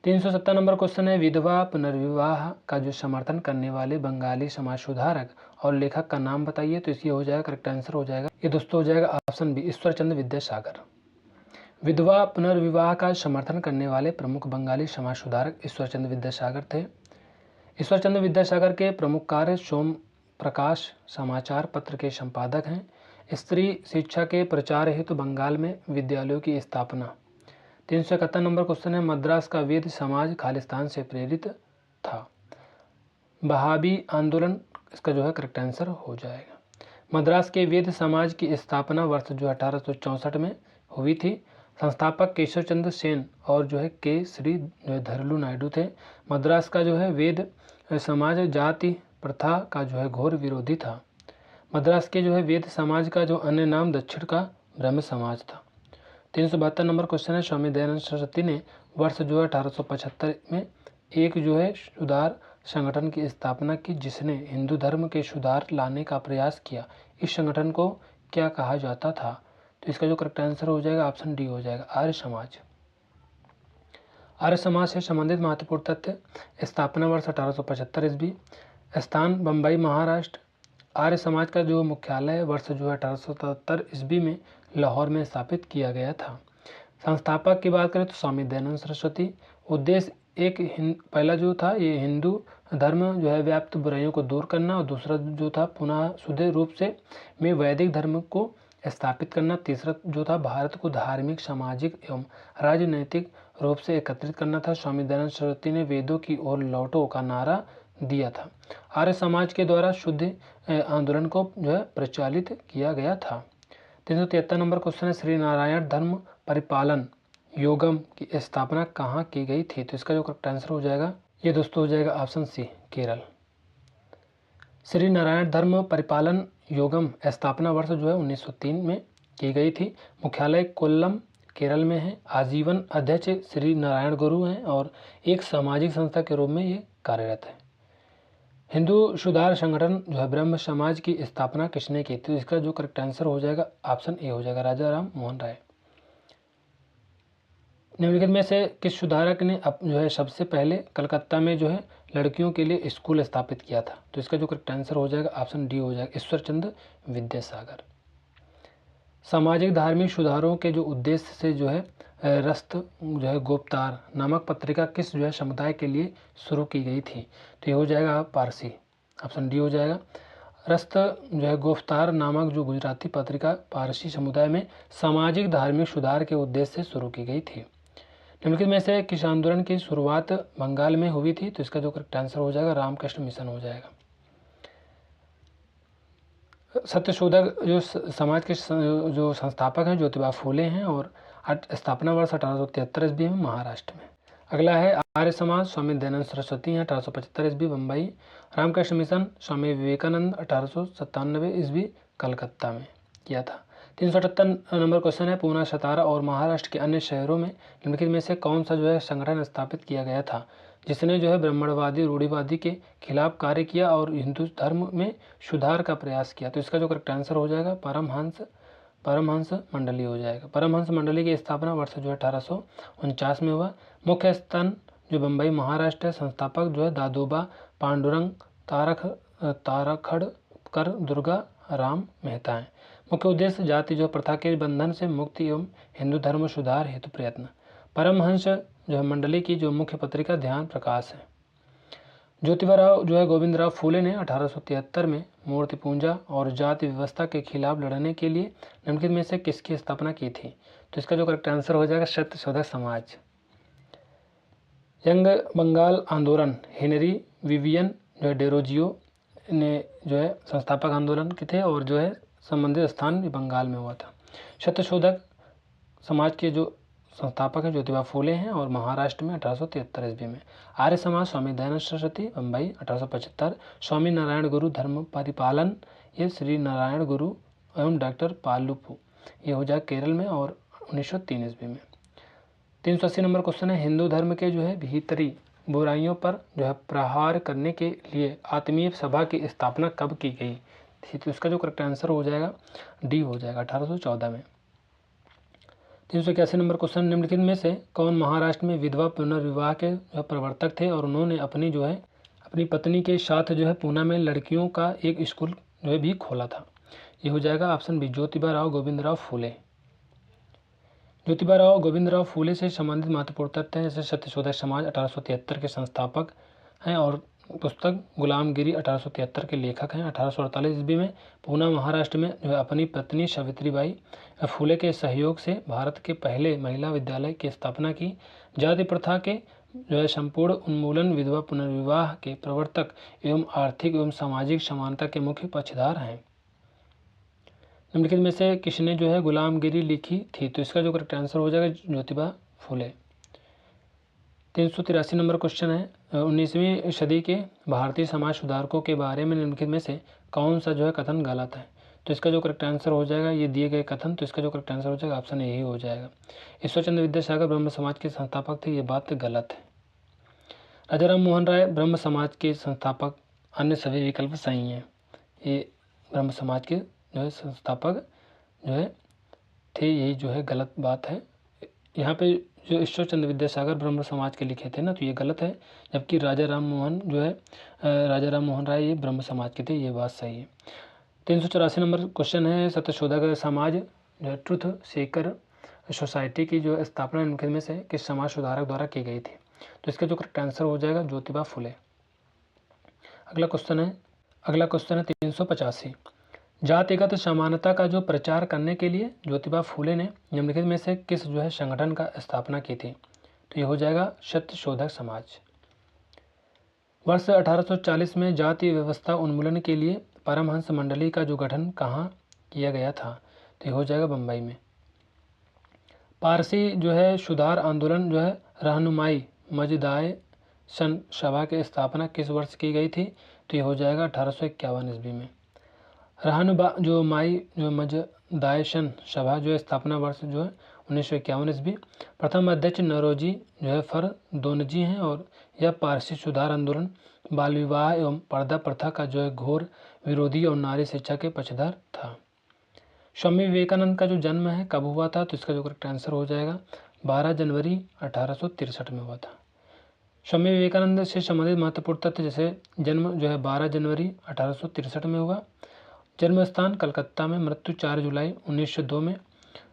370 नंबर क्वेश्चन है, विधवा पुनर्विवाह का जो समर्थन करने वाले बंगाली समाज सुधारक और लेखक का नाम बताइए? तो इसलिए हो जाएगा करेक्ट आंसर हो जाएगा ये दोस्तों हो जाएगा ऑप्शन बी, ईश्वरचंद्र विद्यासागर। विधवा पुनर्विवाह का समर्थन करने वाले प्रमुख बंगाली समाज सुधारक ईश्वरचंद्र विद्यासागर थे। ईश्वरचंद्र विद्यासागर के प्रमुख कार्य सोम प्रकाश समाचार पत्र के संपादक हैं। स्त्री शिक्षा के प्रचार हेतु बंगाल में विद्यालयों की स्थापना। 371 नंबर क्वेश्चन है, मद्रास का वेद समाज खालिस्तान से प्रेरित था। बहाबी आंदोलन इसका जो है करेक्ट आंसर हो जाएगा। मद्रास के वेद समाज की स्थापना वर्ष जो 1864 में हुई थी। संस्थापक केशव चंद्र सेन और जो है के श्री धरलू नायडू थे। मद्रास का जो है वेद समाज जाति प्रथा का जो है घोर विरोधी था। मद्रास के जो है वेद समाज का जो अन्य नाम दक्षिण का ब्रह्म समाज था। 372 नंबर क्वेश्चन है, स्वामी दयानंद सरस्वती ने वर्ष जो है 1875 में एक जो है सुधार संगठन की स्थापना की जिसने हिंदू धर्म के सुधार लाने का प्रयास किया। इस संगठन को क्या कहा जाता था? तो इसका जो करेक्ट आंसर हो जाएगा ऑप्शन डी हो जाएगा, आर्य समाज। आर्य समाज से संबंधित महत्वपूर्ण तथ्य, स्थापना वर्ष 1875 ईस्वी, स्थान बम्बई महाराष्ट्र। आर्य समाज का जो मुख्यालय वर्ष जो है 1877 ईस्वी में लाहौर में स्थापित किया गया था। संस्थापक की बात करें तो स्वामी दयानंद सरस्वती। उद्देश्य एक पहला जो था ये हिंदू धर्म जो है व्याप्त बुराइयों को दूर करना, और दूसरा जो था पुनः शुद्ध रूप से में वैदिक धर्म को स्थापित करना। तीसरा जो था भारत को धार्मिक, सामाजिक एवं राजनैतिक रूप से एकत्रित करना था। स्वामी दयानंद सरस्वती ने वेदों की ओर लौटो का नारा दिया था। आर्य समाज के द्वारा शुद्ध आंदोलन को जो है प्रचालित किया गया था। 373 नंबर क्वेश्चन है, श्री नारायण धर्म परिपालन योगम की स्थापना कहाँ की गई थी? तो इसका जो करेक्ट आंसर हो जाएगा ये दोस्तों हो जाएगा ऑप्शन सी, केरल। श्री नारायण धर्म परिपालन योगम स्थापना वर्ष जो है 1903 में की गई थी। मुख्यालय कोल्लम केरल में है। आजीवन अध्यक्ष श्री नारायण गुरु हैं और एक सामाजिक संस्था के रूप में ये कार्यरत है। हिंदू सुधार संगठन जो है ब्रह्म समाज की स्थापना किसने की? तो इसका जो करेक्ट आंसर हो जाएगा ऑप्शन ए हो जाएगा, राजा राम मोहन राय। निम्नलिखित में से किस सुधारक ने जो है सबसे पहले कलकत्ता में जो है लड़कियों के लिए स्कूल स्थापित किया था? तो इसका जो करेक्ट आंसर हो जाएगा ऑप्शन डी हो जाएगा, ईश्वरचंद्र विद्यासागर। सामाजिक धार्मिक सुधारों के जो उद्देश्य से जो है रस्त जो है गोपतार नामक पत्रिका किस जो है समुदाय के लिए शुरू की गई थी? तो ये हो जाएगा पारसी, ऑप्शन डी हो जाएगा। रस्त जो है गोफ्तार नामक जो गुजराती पत्रिका पारसी समुदाय में सामाजिक धार्मिक सुधार के उद्देश्य से शुरू की गई थी। निम्नलिखित में से किस आंदोलन की शुरुआत बंगाल में हुई थी? तो इसका जो करेक्ट आंसर हो जाएगा रामकृष्ण मिशन हो जाएगा। सत्यशोधक जो समाज के जो संस्थापक हैं ज्योतिबा फूले हैं और स्थापना वर्ष 1873 ईस्वी में महाराष्ट्र में। अगला है आर्य समाज, स्वामी दयानंद सरस्वती हैं 1875 ईस्वी बम्बई। रामकृष्ण मिशन स्वामी विवेकानंद 1897 ईस्वी कलकत्ता में। किया था। 378 नंबर क्वेश्चन है, पूना, सतारा और महाराष्ट्र के अन्य शहरों में निम्नलिखित में से कौन सा जो है संगठन स्थापित किया गया था जिसने जो है ब्राह्मणवादी रूढ़िवादी के खिलाफ कार्य किया और हिंदू धर्म में सुधार का प्रयास किया? तो इसका जो करेक्ट आंसर हो जाएगा परमहंस मंडली हो जाएगा। परमहंस मंडली की स्थापना वर्ष जो है 1849 में हुआ। मुख्य स्थान जो बम्बई महाराष्ट्र है। संस्थापक जो है दादोबा पांडुरंग तारखड़कर दुर्गा राम मेहता है। मुख्य उद्देश्य जाति जो प्रथा के बंधन से मुक्ति एवं हिंदू धर्म सुधार हेतु प्रयत्न। परमहंस जो है मंडली की जो मुख्य पत्रिका ध्यान प्रकाश है। ज्योतिबा राव जो है गोविंद राव फूले ने 1873 में मूर्ति पूजा और जाति व्यवस्था के खिलाफ लड़ने के लिए निम्नलिखित में से किसकी स्थापना की थी? तो इसका जो करेक्ट आंसर हो जाएगा सत्यशोधक समाज। यंग बंगाल आंदोलन हेनरी विवियन जो है डेरोजियो ने जो है संस्थापक आंदोलन के थे और जो है संबंधित स्थान बंगाल में हुआ था। सत्यशोधक समाज के जो संस्थापक हैं ज्योतिबा फूले हैं और महाराष्ट्र में 1873 ईस्वी में। आर्य समाज स्वामी दयानंद सरस्वती बम्बई 1875। स्वामी नारायण गुरु धर्म परिपालन ये श्री नारायण गुरु एवं डॉक्टर पालुपु ये हो जाए केरल में और 1903 ईस्वी में। 380 नंबर क्वेश्चन है, हिंदू धर्म के जो है भीतरी बुराइयों पर जो है प्रहार करने के लिए आत्मीय सभा की स्थापना कब की गई थी? तो इसका जो करेक्ट आंसर हो जाएगा डी हो जाएगा 1814 में। 381 नंबर क्वेश्चन, निम्नलिखित में से कौन महाराष्ट्र में विधवा पुनर्विवाह के जो प्रवर्तक थे और उन्होंने अपनी पत्नी के साथ जो है पूना में लड़कियों का एक स्कूल जो है भी खोला था? ये हो जाएगा ऑप्शन बी ज्योतिबा राव गोविंद राव फूले। ज्योतिबा राव गोविंद राव फूले से संबंधित महत्वपूर्ण तथ्य हैं जैसे सत्यशोधक समाज 1873 के संस्थापक हैं और पुस्तक गुलामगिरी 1873 के लेखक हैं। 1848 ईस्वी में पूना महाराष्ट्र में जो है अपनी पत्नी सावित्रीबाई फूले के सहयोग से भारत के पहले महिला विद्यालय की स्थापना की। जाति प्रथा के जो है संपूर्ण उन्मूलन, विधवा पुनर्विवाह के प्रवर्तक एवं आर्थिक एवं सामाजिक समानता के मुख्य पक्षधर हैं। निम्नलिखित में से किसने जो है गुलामगिरी लिखी थी? तो इसका जो करेक्ट आंसर हो जाएगा ज्योतिबा फूले। 383 नंबर क्वेश्चन है, 19वीं सदी के भारतीय समाज सुधारकों के बारे में निम्नलिखित में से कौन सा जो है कथन गलत है? तो इसका जो करेक्ट आंसर हो जाएगा ये दिए गए कथन, तो इसका जो करेक्ट आंसर हो जाएगा ऑप्शन ए ही हो जाएगा। ईश्वरचंद्र विद्यासागर ब्रह्म समाज के संस्थापक थे, ये बात गलत है। राजा राम मोहन राय ब्रह्म समाज के संस्थापक, अन्य सभी विकल्प सही हैं। ये ब्रह्म समाज के जो है संस्थापक जो है थे, यही जो है गलत बात है। यहाँ पे जो ईश्वरचंद्र विद्यासागर ब्रह्म समाज के लिखे थे ना, तो ये गलत है, जबकि राजा राम मोहन राय ये ब्रह्म समाज के थे, ये बात सही है। 384 नंबर क्वेश्चन है, सत्यशोधक समाज जो है ट्रुथ सीकर सोसाइटी की जो स्थापना निम्नलिखित में से किस समाज सुधारक द्वारा की गई थी? तो इसका जो करेक्ट आंसर हो जाएगा ज्योतिबा फूले। अगला क्वेश्चन है 385, जातिगत समानता का जो प्रचार करने के लिए ज्योतिबा फूले ने निम्नलिखित में से किस जो है संगठन का स्थापना की थी? तो ये हो जाएगा सत्यशोधक समाज। वर्ष 1840 में जाति व्यवस्था उन्मूलन के लिए परमहंस मंडली का जो गठन कहाँ किया गया था? तो ये हो जाएगा बम्बई में। पारसी जो है सुधार आंदोलन जो है रहनुमाई मजदाए सन सभा की स्थापना किस वर्ष की गई थी? तो ये हो जाएगा 1851 ईस्वी में। मजदायशन सभा जो है स्थापना वर्ष जो है 1951 ईस्वी। प्रथम अध्यक्ष नौरोजी जो है फरदोनजी हैं और यह पारसी सुधार आंदोलन, बाल विवाह एवं पर्दा प्रथा का जो है घोर विरोधी और नारी शिक्षा के पक्षधर था। स्वामी विवेकानंद का जो जन्म है कब हुआ था? तो इसका जो करेक्ट आंसर हो जाएगा 12 जनवरी 1863 में हुआ था। स्वामी विवेकानंद से संबंधित महत्वपूर्ण तथ्य जैसे जन्म जो है 12 जनवरी 1863 में हुआ, जन्म स्थान कलकत्ता में, मृत्यु 4 जुलाई 1902 में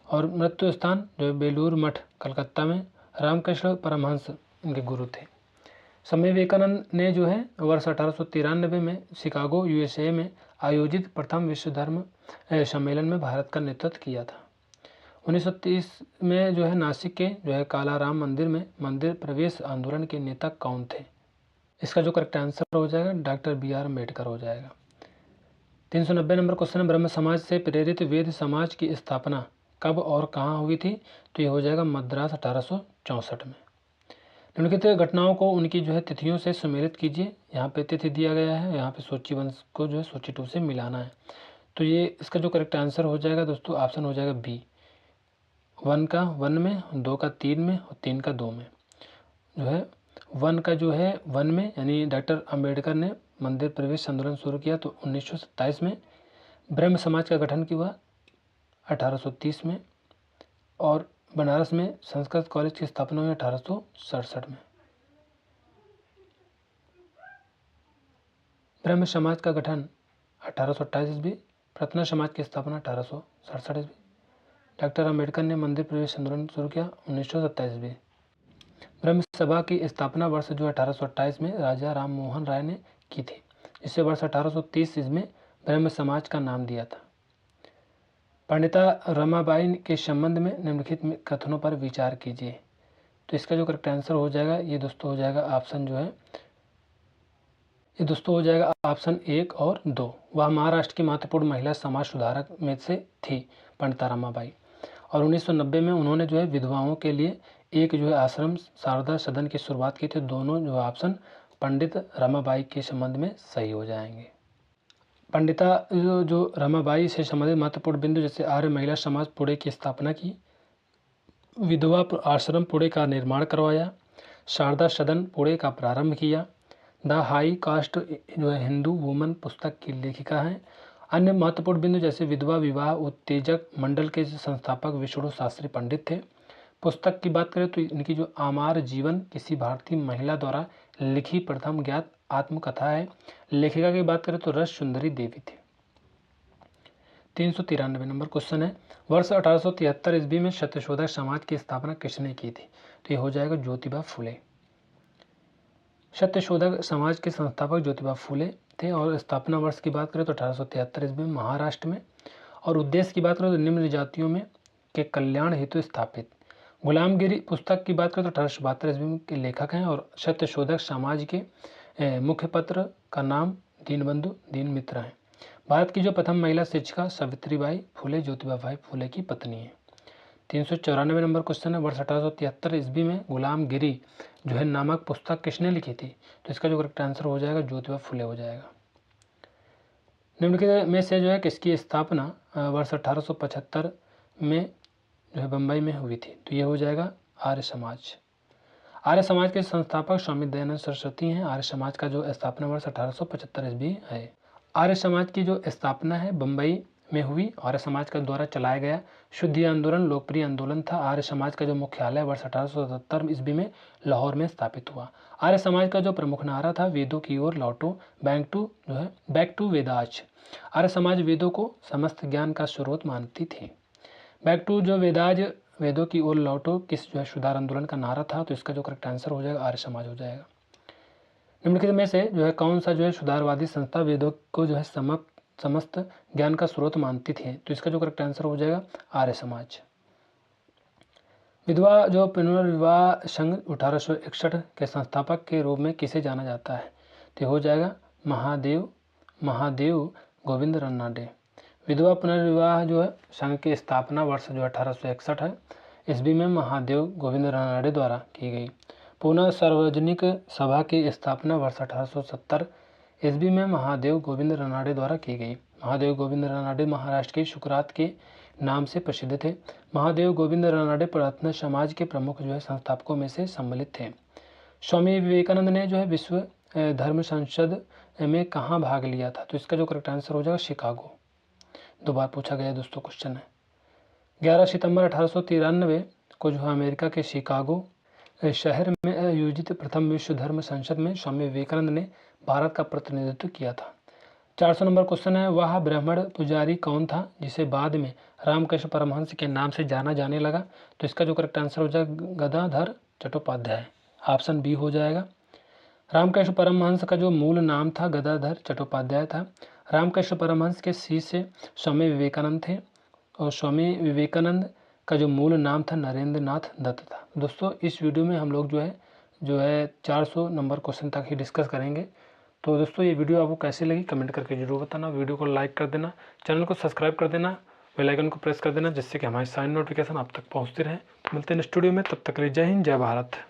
और मृत्यु स्थान जो है बेलूर मठ कलकत्ता में। रामकृष्ण परमहंस इनके गुरु थे। स्वामी विवेकानंद ने जो है वर्ष 1893 में शिकागो यूएसए में आयोजित प्रथम विश्व धर्म सम्मेलन में भारत का नेतृत्व किया था। 1930 में जो है नासिक के जो है कालाराम मंदिर में मंदिर प्रवेश आंदोलन के नेता कौन थे? इसका जो करेक्ट आंसर हो जाएगा डॉक्टर BR अम्बेडकर हो जाएगा। 390 नंबर क्वेश्चन, ब्रह्म समाज से प्रेरित वेद समाज की स्थापना कब और कहाँ हुई थी? तो ये हो जाएगा मद्रास 1864 में। निम्नलिखित घटनाओं को उनकी जो है तिथियों से सम्मिलित कीजिए। यहाँ पे तिथि दिया गया है, यहाँ पे सोची वंश को जो है सोची 2 से मिलाना है। तो ये इसका जो करेक्ट आंसर हो जाएगा दोस्तों ऑप्शन हो जाएगा बी। 1 का 1 में, 2 का 3 में और 3 का 2 में। जो है 1 का जो है 1 में यानी डॉक्टर अंबेडकर ने मंदिर प्रवेश आंदोलन शुरू किया तो 1927 में। ब्रह्म समाज का गठन क्यों हुआ 1830 में। और बनारस में संस्कृत कॉलेज की स्थापना हुई 1867 में। ब्रह्म समाज का गठन 1828 ईस्वी, प्रार्थना समाज की स्थापना 1867 ईस्वी। डॉक्टर अंबेडकर ने मंदिर प्रवेश आंदोलन शुरू किया 1927 ईस्वी। ब्रह्म सभा की स्थापना वर्ष जो 1828 में राजा राम मोहन राय ने की थी, जिसे वर्ष 1830 ईस्वी में ब्रह्म समाज का नाम दिया था। पंडिता रमाबाई के संबंध में निम्नलिखित कथनों पर विचार कीजिए। तो इसका जो करेक्ट आंसर हो जाएगा ये दोस्तों हो जाएगा ऑप्शन जो है ये दोस्तों हो जाएगा ऑप्शन 1 और 2। वह महाराष्ट्र की महत्वपूर्ण महिला समाज सुधारक में से थी पंडिता रमाबाई। और 1990 में उन्होंने जो है विधवाओं के लिए एक जो है आश्रम शारदा सदन की शुरुआत की थी। दोनों जो ऑप्शन पंडित रमाबाई के संबंध में सही हो जाएंगे। पंडिता जो रमाबाई से संबंधित महत्वपूर्ण बिंदु जैसे आर्य महिला समाज पुणे की स्थापना की, विधवा आश्रम पुणे का निर्माण करवाया, शारदा सदन पुणे का प्रारंभ किया, द हाई कास्ट जो है हिंदू वुमन पुस्तक की लेखिका हैं। अन्य महत्वपूर्ण बिंदु जैसे विधवा विवाह उत्तेजक मंडल के संस्थापक विष्णु शास्त्री पंडित थे। पुस्तक की बात करें तो इनकी जो आमार जीवन किसी भारतीय महिला द्वारा लिखी प्रथम ज्ञात आत्मकथा है। लेखिका की बात करें तो रस सुंदरी देवी थी। 393 नंबर क्वेश्चन है, वर्ष 1873 ईस्वी में सत्यशोधक समाज की स्थापना किसने की थी? तो ये हो जाएगा ज्योतिबा फुले। सत्यशोधक समाज के संस्थापक ज्योतिबा फुले थे। और स्थापना वर्ष की बात करें तो 1873 ईस्वी में महाराष्ट्र में। और उद्देश्य की बात करें तो निम्न जातियों में के कल्याण हेतु स्थापित। गुलामगिरी पुस्तक की बात करें तो 1872 ईस्वी के लेखक हैं। और सत्यशोधक समाज के मुख्य पत्र का नाम दीनबंधु दीनमित्र हैं। भारत की जो प्रथम महिला शिक्षिका सावित्रीबाई फुले ज्योतिबा फुले की पत्नी है। 394 नंबर क्वेश्चन है, वर्ष 1873 ईस्वी में गुलामगिरी जो है नामक पुस्तक किसने लिखी थी? तो इसका जो करेक्ट आंसर हो जाएगा ज्योतिबा फुले हो जाएगा। निम्नलिखित में से जो है किसकी स्थापना वर्ष 1875 में जो है बम्बई में हुई थी? तो ये हो जाएगा आर्य समाज। आर्य समाज के संस्थापक स्वामी दयानंद सरस्वती हैं। आर्य समाज का जो स्थापना वर्ष 1875 ईस्वी है। आर्य समाज की जो स्थापना है बम्बई में हुई। आर्य समाज का द्वारा चलाया गया शुद्धि आंदोलन लोकप्रिय आंदोलन था। आर्य समाज का जो मुख्यालय वर्ष 1877 ईस्वी में लाहौर में स्थापित हुआ। आर्य समाज का जो प्रमुख नारा था वेदों की ओर लौटो, back to Vedas. Arya Samaj वेदों को समस्त ज्ञान का स्रोत मानती थी। बैक टू जो वेदाज वेदों की ओर लौटो किस जो है सुधार आंदोलन का नारा था? तो इसका जो करेक्ट आंसर हो जाएगा आर्य समाज हो जाएगा। निम्नलिखित में से जो है कौन सा जो है सुधारवादी संस्था वेदों को जो है समस्त ज्ञान का स्रोत मानती थी? तो इसका जो करेक्ट आंसर हो जाएगा आर्य समाज। विधवा जो पुनर्विवाह संघ 1861 के संस्थापक के रूप में किसे जाना जाता है? तो हो जाएगा महादेव गोविंद रनाडे। विधवा पुनर्विवाह जो है संघ की स्थापना वर्ष जो 1861 है ईस्वी में महादेव गोविंद रनाडे द्वारा की गई। पुनः सार्वजनिक सभा की स्थापना वर्ष 1870 ईस्वी में महादेव गोविंद रनाडे द्वारा की गई। महादेव गोविंद रनाडे महाराष्ट्र के शुक्रात के नाम से प्रसिद्ध थे। महादेव गोविंद रनाडे प्रार्थना समाज के प्रमुख जो है संस्थापकों में से सम्मिलित थे। स्वामी विवेकानंद ने जो है विश्व धर्म संसद में कहाँ भाग लिया था? तो इसका जो करेक्ट आंसर हो जाएगा शिकागो। दो बार पूछा गया दोस्तों क्वेश्चन है। 11 सितंबर 1893 को जो है अमेरिका के शिकागो शहर में आयोजित प्रथम विश्व धर्म संसद में स्वामी विवेकानंद ने भारत का प्रतिनिधित्व किया था। 400 नंबर क्वेश्चन है, वह ब्राह्मण पुजारी कौन था जिसे बाद में रामकृष्ण परमहंस के नाम से जाना जाने लगा? तो इसका जो करेक्ट आंसर हो जाएगा गदाधर चट्टोपाध्याय। ऑप्शन बी हो जाएगा। रामकृष्ण परमहंस का जो मूल नाम था गदाधर चट्टोपाध्याय था। रामकृष्ण परमहंस के शिष्य स्वामी विवेकानंद थे। और स्वामी विवेकानंद का जो मूल नाम था नरेंद्र नाथ दत्त था। दोस्तों इस वीडियो में हम लोग जो है 400 नंबर क्वेश्चन तक ही डिस्कस करेंगे। तो दोस्तों ये वीडियो आपको कैसी लगी कमेंट करके जरूर बताना। वीडियो को लाइक कर देना, चैनल को सब्सक्राइब कर देना, बेल आइकन को प्रेस कर देना जिससे कि हमारी सारी नोटिफिकेशन आप तक पहुँचती रहे। मिलते हैं स्टूडियो में, तब तक के लिए जय हिंद जय भारत।